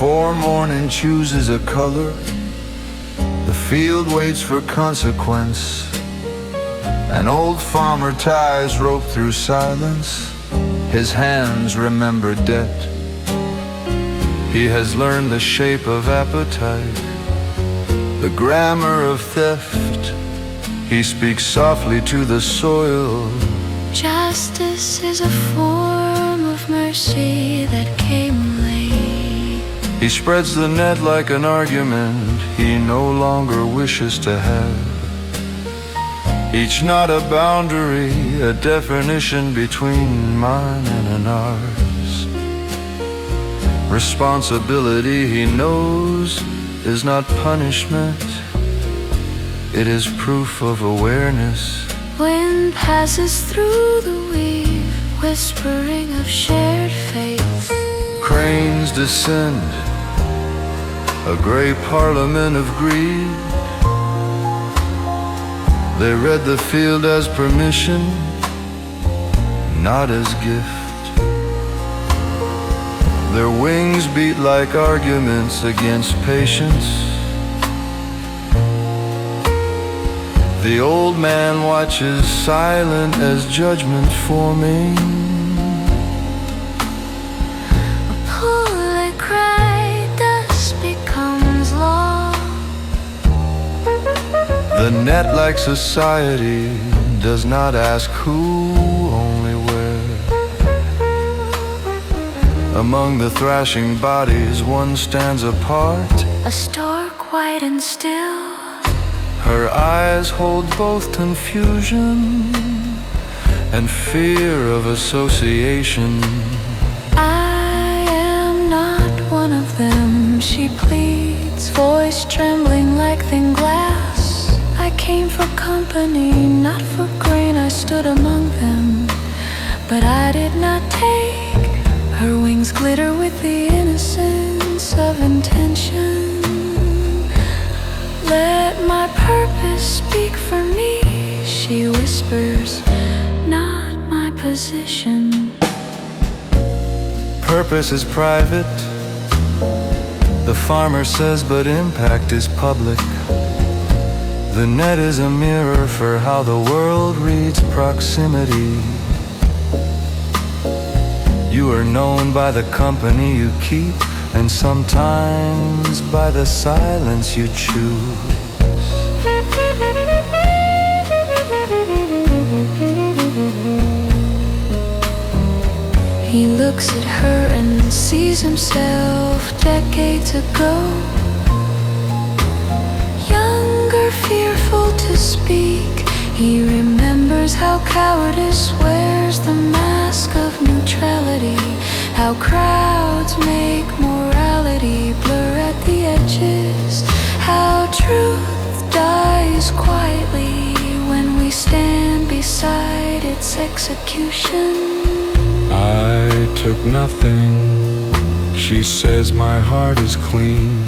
Before morning chooses a color, the field waits for consequence. An old farmer ties rope through silence. His hands remember debt. He has learned the shape of appetite, the grammar of theft. He speaks softly to the soil. Justice is a form of mercy that came late. He spreads the net like an argument he no longer wishes to have. Each knot a boundary, a definition between mine and ours. Responsibility, he knows, is not punishment. It is proof of awareness. Wind passes through the weave, whispering of shared faith. Cranes descend, a gray parliament of greed. They read the field as permission, not as gift. Their wings beat like arguments against patience. The old man watches silent as judgment forming. A pull and cry, dust becomes law. The net, like society, does not ask who, only where. Among the thrashing bodies, one stands apart. A stork white and still. Her eyes hold both confusion and fear of association. I am not one of them, she pleads, voice trembling like thin glass. I came for company, not for grain. I stood among them, but I did not take. Her wings glitter with the innocence of intention. Let my purpose speak for me, she whispers, not my position. Purpose is private, the farmer says, but impact is public. The net is a mirror for how the world reads proximity. You are known by the company you keep, and sometimes by the silence you choose. He looks at her and sees himself decades ago. Younger, fearful to speak. He remembers how cowardice wears the mask of neutrality. How crowds make morality blur at the edges. How truth dies quietly when we stand beside its execution. I took nothing, she says, my heart is clean.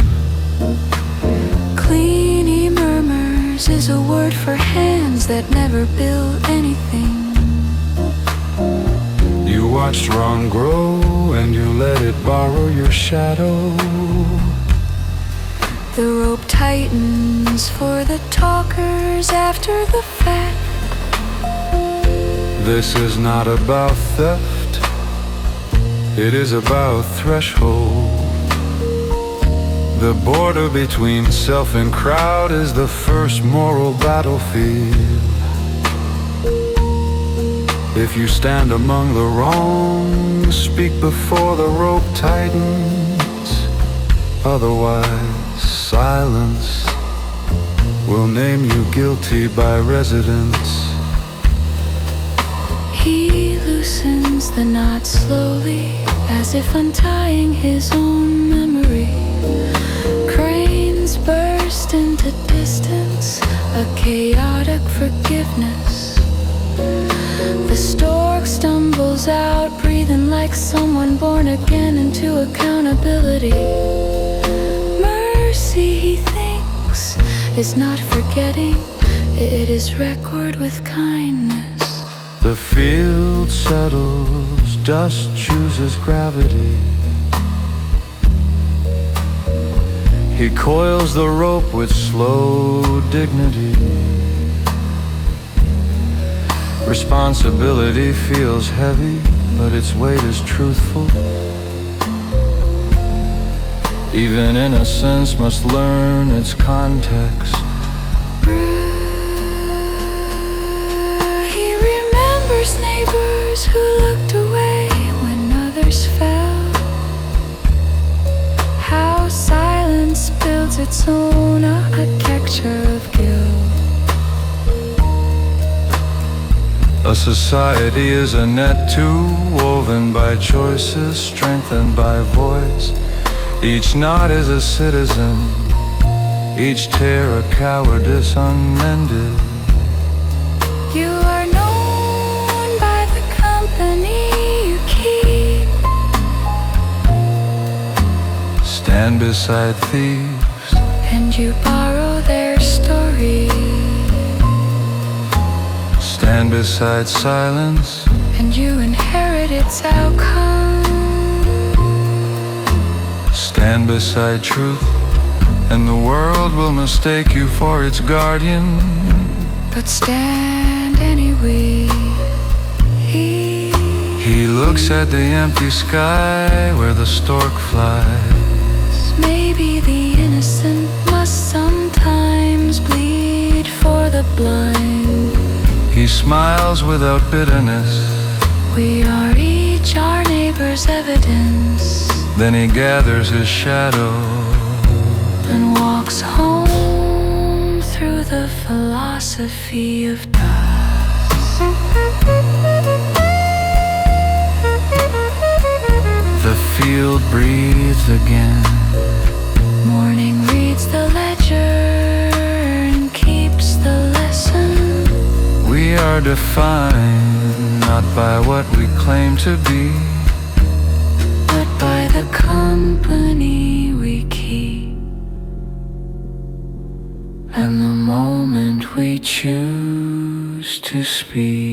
Clean, he murmurs, is a word for hands that never build anything. You watched wrong grow and you let it borrow your shadow. The rope tightens for the talkers after the fact. This is not about theft, it is about threshold. The border between self and crowd is the first moral battlefield. If you stand among the wrong, speak before the rope tightens. Otherwise, silence will name you guilty by residence. He loosens the knot slowly, as if untying his own memory. Cranes burst into distance, a chaotic forgiveness. The stork stumbles out, breathing like someone born again into accountability. Mercy, he thinks, is not forgetting, it is record with kindness. The field settles, dust chooses gravity. He coils the rope with slow dignity. Responsibility feels heavy, but its weight is truthful. Even innocence must learn its context. He remembers neighbors who looked away when others fell. How silence builds its own architecture of guilt. A society is a net too, woven by choices, strengthened by voice. Each knot is a citizen, each tear a cowardice unmended. You are known by the company you keep. Stand beside thieves, And you borrow their story. stand beside silence, And you inherit its outcome. stand beside truth, and the world will mistake you for its guardian. But stand anyway. He looks at the empty sky where the stork flies. Maybe the innocent must sometimes bleed for the blind. He smiles without bitterness. We are each our neighbor's evidence. Then he gathers his shadow And walks home through the philosophy of dusk. The field breathes again. Morning reads the ledger and keeps the lesson. We are defined not by what we claim to be, But by the company we keep. And the moment we choose to speak.